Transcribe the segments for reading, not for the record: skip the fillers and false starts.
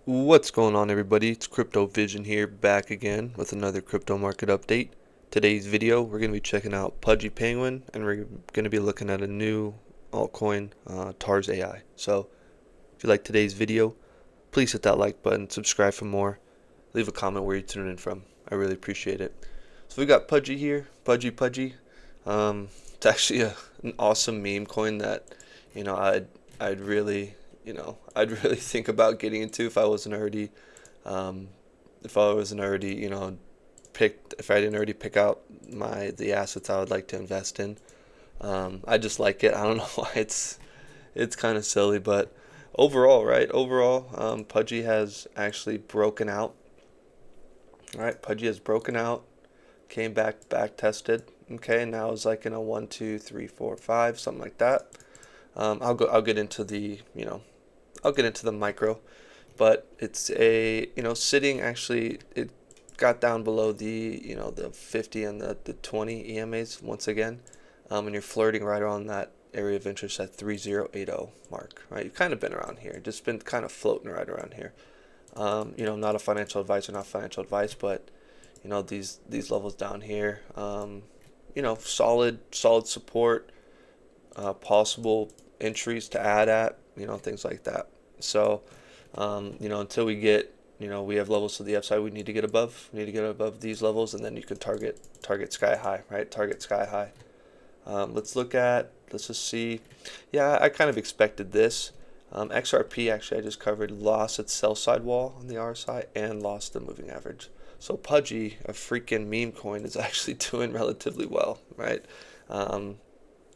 What's going on, everybody? It's Crypto Vision here, back again with another crypto market update. Today's video, we're going to be checking out Pudgy Penguin, and we're going to be looking at a new altcoin, TARS AI. So, if you like today's video, please hit that like button, subscribe for more, leave a comment where you're tuning in from. I really appreciate it. So we got Pudgy here, Pudgy. It's actually an awesome meme coin that, you know, I'd really, I'd really think about getting into if I wasn't already, um, if I didn't already pick out the assets I would like to invest in. I just like it. I don't know why it's kind of silly, but overall, right? Overall, Pudgy has actually broken out. Right, Pudgy has broken out, came back tested. Okay, now it's like in a 1, 2, 3, 4, 5, something like that. I'll get into I'll get into the micro, but it's sitting actually. It got down below the 50 and the 20 EMAs once again, and you're flirting right around that area of interest at 3080 mark. Right, you've kind of been around here, just been kind of floating right around here. Not a financial advisor, not financial advice, but these levels down here, solid support, possible entries to add at, things like that. So, until we have levels to the upside, we need to get above. We need to get above these levels, and then you can target sky high, right? Target sky high. Let's just see. Yeah, I kind of expected this. XRP actually I just covered lost its sell side wall on the RSI and lost the moving average. So Pudgy, a freaking meme coin, is actually doing relatively well, right? Um,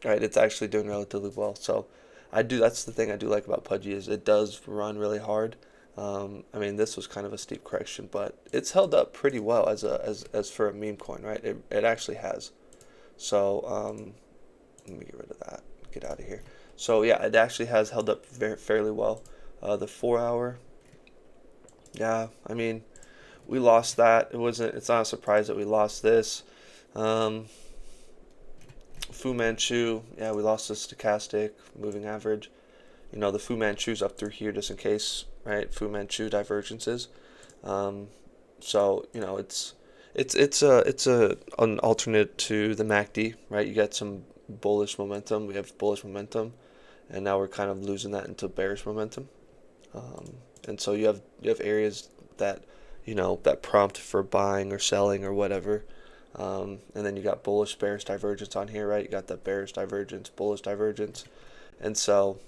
right, it's actually doing relatively well. So that's the thing I do like about Pudgy is it does run really hard. I mean, this was kind of a steep correction, but it's held up pretty well as for a meme coin, right? It actually has. So let me get rid of that. Get out of here. So yeah, it actually has held up fairly well. The 4 hour, yeah, I mean, we lost that. It's not a surprise that we lost this. Um, Fu Manchu, yeah, we lost the stochastic moving average. The Fu Manchu's up through here just in case, right? Fu Manchu divergences. Um, so it's an alternate to the MACD, right? You get some bullish momentum. We have bullish momentum, and now we're kind of losing that into bearish momentum. And so you have areas that that prompt for buying or selling or whatever. And then you got bullish bearish divergence on here, right? You got that bearish divergence, bullish divergence, and so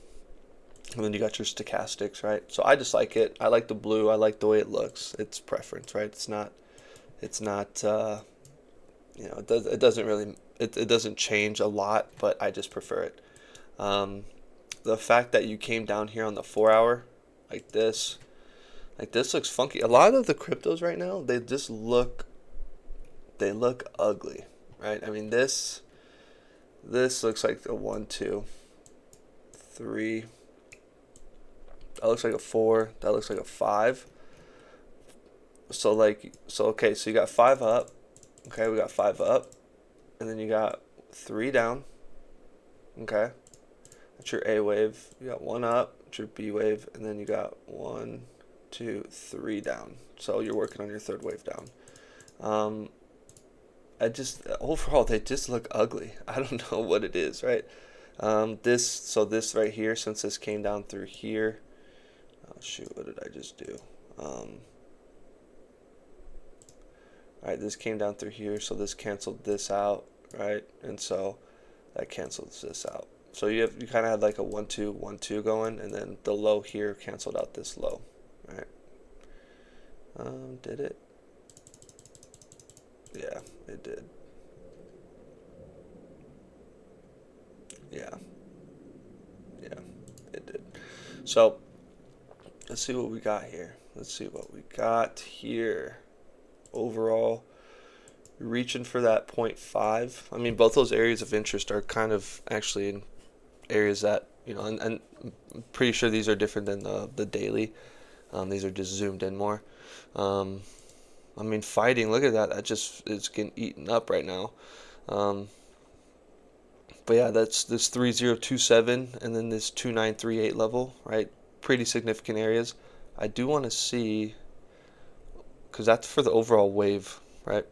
and then you got your stochastics, right? So I just like it. I like the blue. I like the way it looks. It's preference, right? It's not it doesn't really it doesn't change a lot, but I just prefer it. Um, the fact that you came down here on the 4 hour like this looks funky. A lot of the cryptos right now, they look ugly, right? I mean, this looks like a 1, 2, 3. That looks like a 4. That looks like a 5. Okay, so you got 5 up. Okay, we got 5 up, and then you got 3 down. Okay, that's your A wave. You got 1 up. That's your B wave, and then you got 1, 2, 3 down. So you're working on your third wave down. Um, I just overall they just look ugly. I don't know what it is, right? This right here, since this came down through here. Oh shoot, what did I just do? Um, all right, this came down through here, so this canceled this out, right? And so that cancels this out. So you kind of had like a 1, 2, 1, 2 going, and then the low here canceled out this low, right? Did it? Yeah, it did. Yeah, yeah, it did. So let's see what we got here. Let's see what we got here. Overall, reaching for that point 0.5. I mean, both those areas of interest are kind of actually in areas that, and I'm pretty sure these are different than the daily. These are just zoomed in more. Um, I mean, fighting, look at that. That just is getting eaten up right now. Um, but yeah, that's this 3027 and then this 2938 level, right? Pretty significant areas. I do want to see, because that's for the overall wave, right?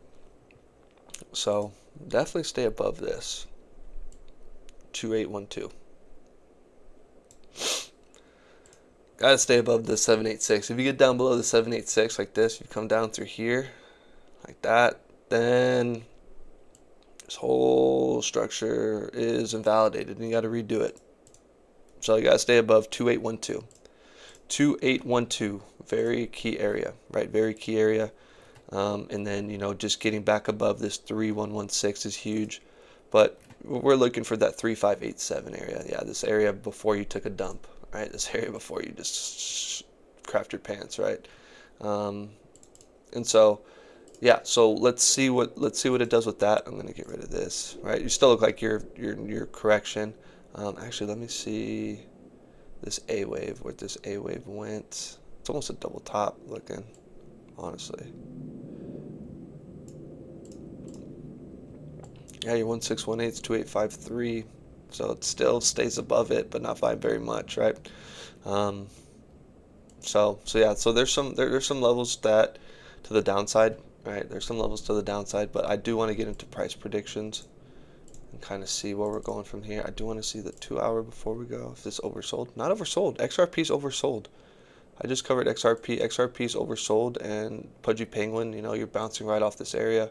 So definitely stay above this 2812. Gotta stay above the 786. If you get down below the 786 like this, you come down through here like that, then this whole structure is invalidated and you got to redo it. So you got to stay above 2812. 2812, very key area, right? Very key area. And then, you know, just getting back above this 3116 is huge. But we're looking for that 3587 area. Yeah, this area before you took a dump, right? This area before you just crapped your pants, right? And so, yeah, so let's see what it does with that. I'm gonna get rid of this, right? You still look like your correction. Actually, let me see this A wave, where this A wave went. It's almost a double top looking, honestly. Yeah, your 1618 is 2853, so it still stays above it, but not by very much, right? So yeah, so there's some levels that to the downside, right? There's some levels to the downside, but I do want to get into price predictions and kind of see where we're going from here. I do want to see the 2 hour before we go. If this oversold, not oversold. XRP's oversold. I just covered XRP. XRP's oversold, and Pudgy Penguin, you know, you're bouncing right off this area.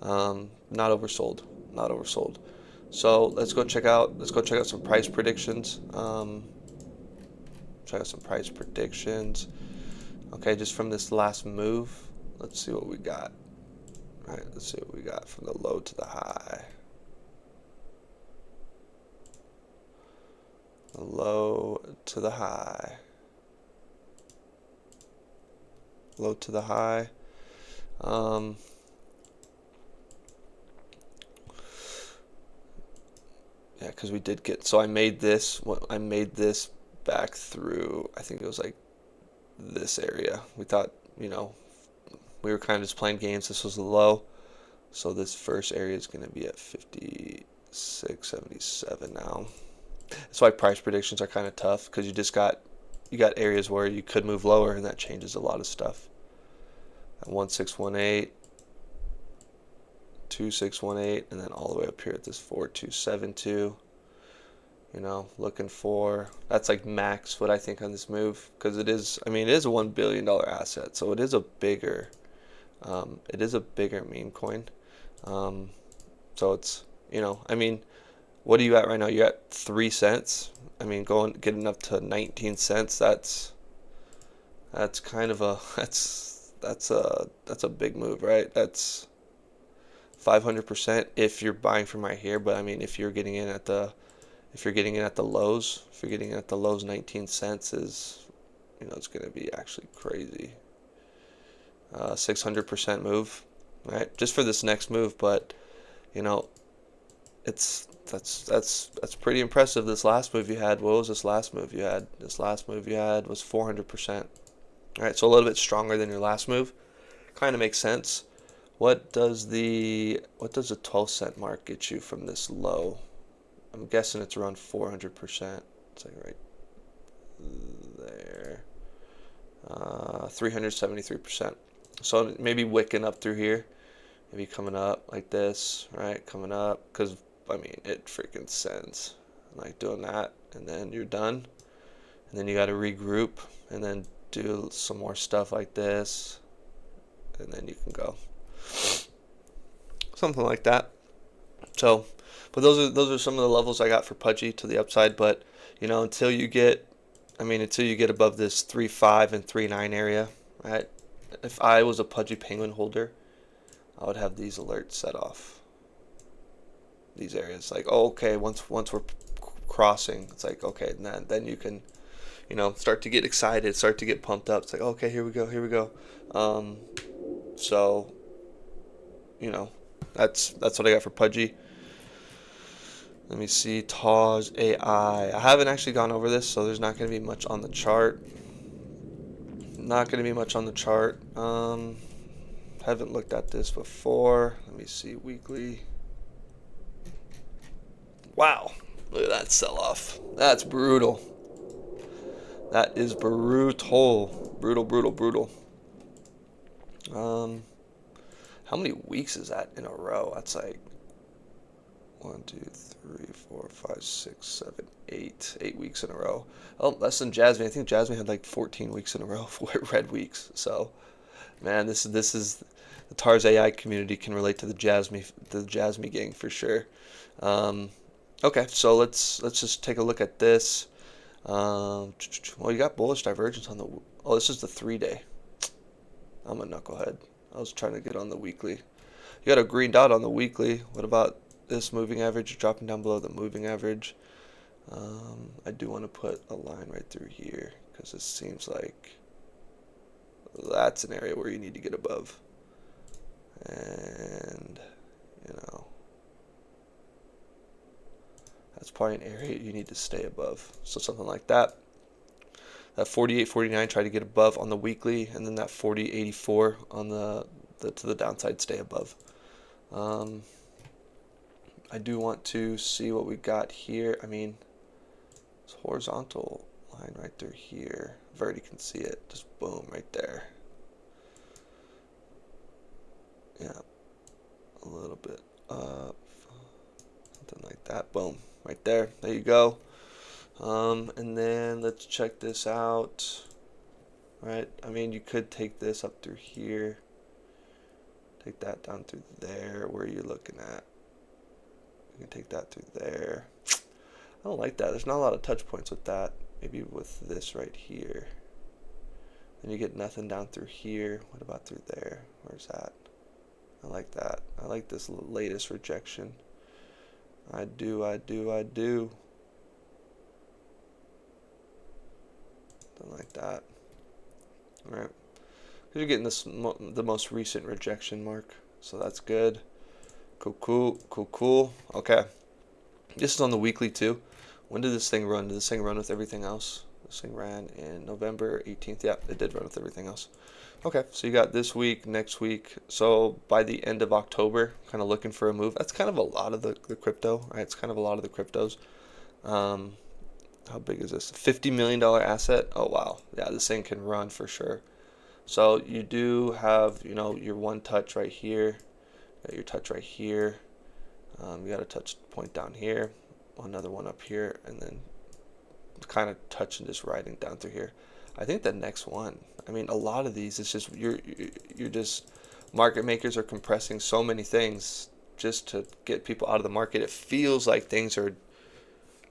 Not oversold. Not oversold. So let's go check out some price predictions. Check out some price predictions. Okay, just from this last move, let's see what we got. All right, let's see what we got from the low to the high. The low to the high. Low to the high. Yeah, because we did get, so I made this back through, I think it was like this area. We thought, you know, we were kind of just playing games. This was the low. So this first area is going to be at 56.77 now. That's why price predictions are kind of tough, because you got areas where you could move lower, and that changes a lot of stuff. At 1618, 2618, and then all the way up here at this 4272. You know, looking for, that's like max what I think on this move, because it is, I mean, it is a $1 billion asset, so it is a bigger meme coin. So it's, you know, I mean, what are you at right now? You're at 3 cents. I mean, getting up to 19 cents. That's kind of a that's a big move, right? That's 500% if you're buying from right here. But I mean, if you're getting in at the lows, 19 cents is, you know, it's going to be actually crazy. 600% move, right? Just for this next move, but you know, that's pretty impressive. This last move you had, what was this last move you had? This last move you had was 400%. All right, so a little bit stronger than your last move. Kind of makes sense. What does the 12-cent mark get you from this low? I'm guessing it's around 400%. It's like right there. 373%. So maybe wicking up through here. Maybe coming up like this, right? Coming up, because I mean, it freaking sends. Like doing that, and then you're done. And then you got to regroup, and then do some more stuff like this, and then you can go. Something like that. So, but those are some of the levels I got for Pudgy to the upside. But you know, until you get above this 3.5 and 3.9 area, right? If I was a Pudgy Penguin holder, I would have these alerts set off. These areas, like, oh, okay, once we're crossing, it's like, okay, then you can, you know, start to get excited, start to get pumped up. It's like, okay, here we go. So, you know, that's what I got for Pudgy. Let me see, TARS AI. I haven't actually gone over this, so there's not going to be much on the chart. Haven't looked at this before. Let me see, weekly. Wow, look at that sell-off. That's brutal. That is brutal. Brutal, brutal, brutal. How many weeks is that in a row? That's like 1, 2, 3, 4, 5, 6, 7, 8. 8 weeks in a row. Oh, less than Jasmine. I think Jasmine had like 14 weeks in a row for red weeks. So, man, this is the TARS AI community can relate to the Jasmine gang for sure. Okay, so let's just take a look at this. Well, you got bullish divergence on the. Oh, this is the 3-day. I'm a knucklehead. I was trying to get on the weekly. You got a green dot on the weekly. What about this moving average? Dropping down below the moving average. I do want to put a line right through here because it seems like that's an area where you need to get above. And, you know, that's probably an area you need to stay above. So something like that. That 48.49, try to get above on the weekly, and then that 40.84 on the to the downside, stay above. I do want to see what we got here. I mean, this horizontal line right through here. I've already can see it. Just boom, right there. Yeah, a little bit up, something like that. Boom, right there. There you go. And then let's check this out. Right, I mean, you could take this up through here. Take that down through there. Where are you looking at? You can take that through there. I don't like that. There's not a lot of touch points with that. Maybe with this right here. Then you get nothing down through here. What about through there? Where's that? I like that. I like this latest rejection. I do. Something like that. All right. You're getting this the most recent rejection mark, so that's good. Cool. Okay. This is on the weekly too. When did this thing run? Did this thing run with everything else? This thing ran in November 18th. Yeah, it did run with everything else. Okay, so you got this week, next week. So by the end of October, kind of looking for a move. That's kind of a lot of the crypto, right? It's kind of a lot of the cryptos. How big is this? $50 million asset? Oh, wow. Yeah, this thing can run for sure. So you do have, you know, your one touch right here, your touch right here. You got a touch point down here, another one up here, and then kind of touching, just riding down through here. I think the next one, I mean, a lot of these, it's just you're just market makers are compressing so many things just to get people out of the market. It feels like things are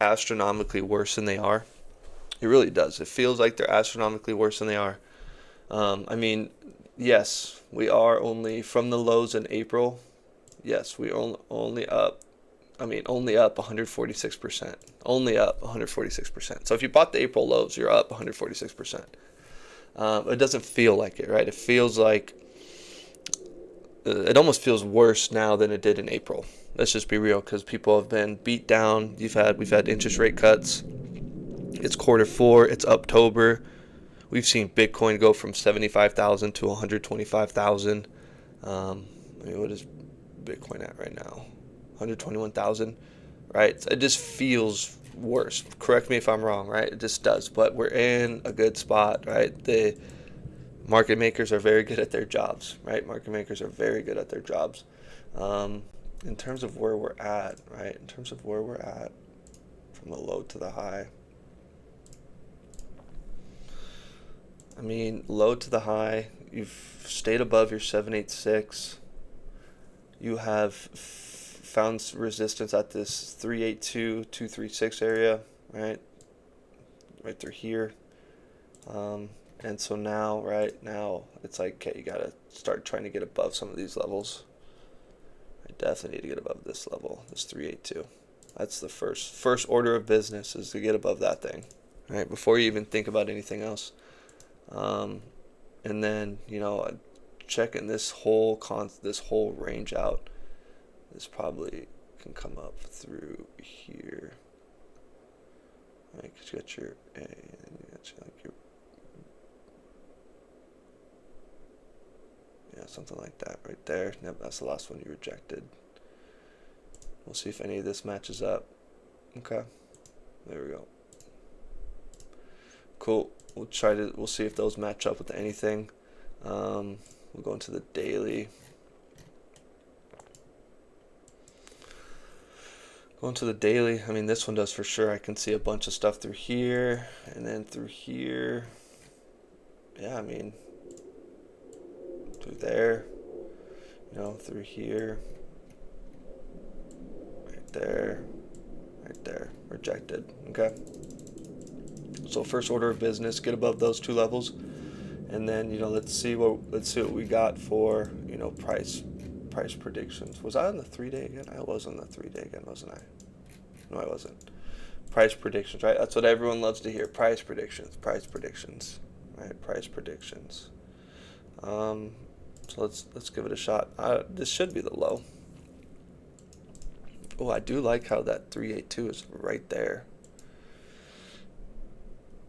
astronomically worse than they are. It really does. It feels like they're astronomically worse than they are. I mean, yes, we are only from the lows in April. Yes, we only up. I mean, only up 146%. Only up 146%. So if you bought the April lows, you're up 146%. It doesn't feel like it, right? It feels like it almost feels worse now than it did in April. Let's just be real, because people have been beat down. We've had interest rate cuts. It's Q4. It's October. We've seen Bitcoin go from 75,000 to 125,000. I mean, what is Bitcoin at right now? 121,000, right? It just feels worse. Correct me if I'm wrong, right? It just does. But we're in a good spot, right? The market makers are very good at their jobs, right? Market makers are very good at their jobs. In terms of where we're at, right? In terms of where we're at from the low to the high. I mean, low to the high, you've stayed above your 786. You have found resistance at this 382, 236 area, right? Right through here. And so now, right now, it's like, okay, you got to start trying to get above some of these levels. I definitely need to get above this level, this 382. That's the first order of business, is to get above that thing, right? Before you even think about anything else. And then, you know, checking this whole range out. This probably can come up through here. Right, 'cause you got your A and you got your yeah, something like that right there. Yep, that's the last one you rejected. We'll see if any of this matches up. Okay, there we go. Cool. We'll see if those match up with anything. We'll go into the daily. Going to the daily, I mean, this one does for sure. I can see a bunch of stuff through here and then through here. Yeah, I mean, through there, you know, through here, right there, right there, rejected. Okay. So first order of business, get above those two levels, and then, you know, let's see what we got for, you know, price predictions. Was I on the 3-day again? I was on the 3-day again, wasn't I? No, I wasn't. Price predictions, right? That's what everyone loves to hear. Price predictions, right? Price predictions. So let's give it a shot. This should be the low. Oh, I do like how that 382 is right there.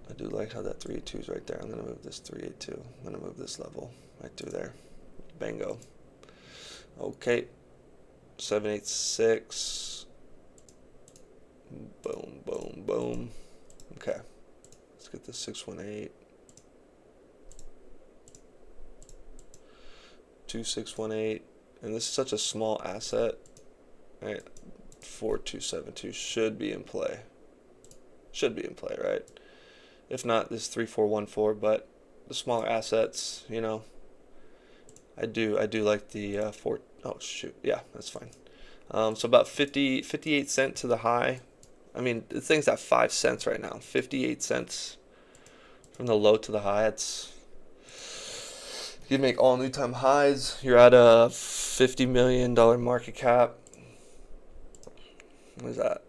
I do like how that 382 is right there. I'm gonna move this 382. I'm gonna move this level right through there. Bango. Okay. 786. Boom, boom, boom. Okay. Let's get the 618. 2618. And this is such a small asset. Right? 4272 should be in play. Should be in play, right? If not, this 3414, but the smaller assets, you know, I do like the oh shoot, yeah, that's fine. So about 58 cents to the high. I mean, the thing's at 5 cents right now. 58 cents from the low to the high. It's, you make all new time highs. You're at a $50 million market cap. What is that?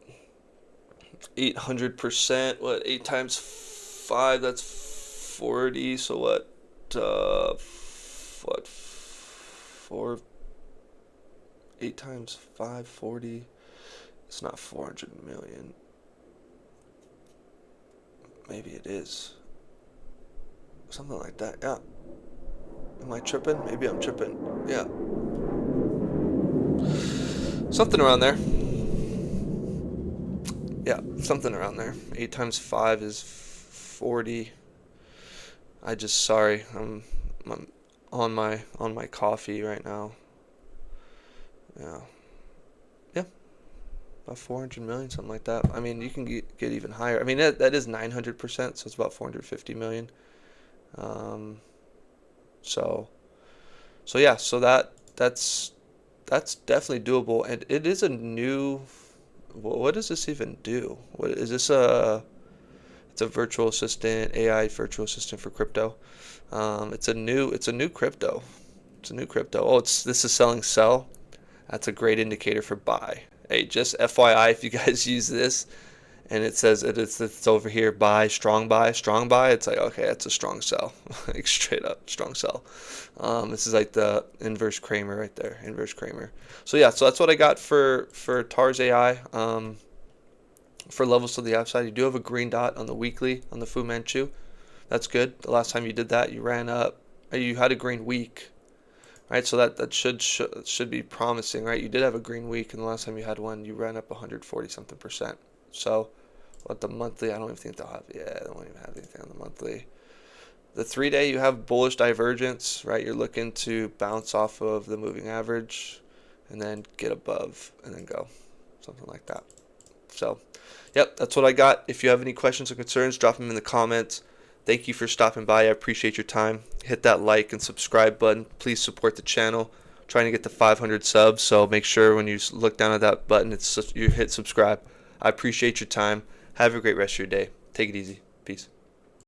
800%. What? 8 times 5. That's 40. So what? What? 8 times 5, 40. It's not 400 million. Maybe it is. Something like that, yeah. Am I tripping? Maybe I'm tripping. Yeah. Something around there. Yeah, something around there. 8 times 5 is 40. Sorry, I'm on my coffee right now. Yeah. About 400 million, something like that. I mean, you can get even higher. I mean, that is 900%, so it's about 450 million. So yeah, so that's definitely doable, and it is a new. What does this even do? What is this? It's a virtual assistant, AI virtual assistant for crypto. It's a new crypto. It's a new crypto. Oh, this is selling sell. That's a great indicator for buy. Hey, just FYI, if you guys use this and it says it's over here, buy, strong buy, it's like, okay, that's a strong sell. Like straight up, strong sell. This is like the inverse Kramer right there, inverse Kramer. So yeah, so that's what I got for TARS AI. For levels to the upside, you do have a green dot on the weekly on the Fu Manchu. That's good. The last time you did that, you ran up, you had a green week. Right, so that should be promising, right? You did have a green week, and the last time you had one, you ran up 140 something percent. So, what the monthly? I don't even think they'll have. Yeah, they won't even have anything on the monthly. The 3-day, you have bullish divergence, right? You're looking to bounce off of the moving average, and then get above, and then go, something like that. So, yep, that's what I got. If you have any questions or concerns, drop them in the comments. Thank you for stopping by. I appreciate your time. Hit that like and subscribe button. Please support the channel. I'm trying to get to 500 subs, so make sure when you look down at that button, you hit subscribe. I appreciate your time. Have a great rest of your day. Take it easy. Peace.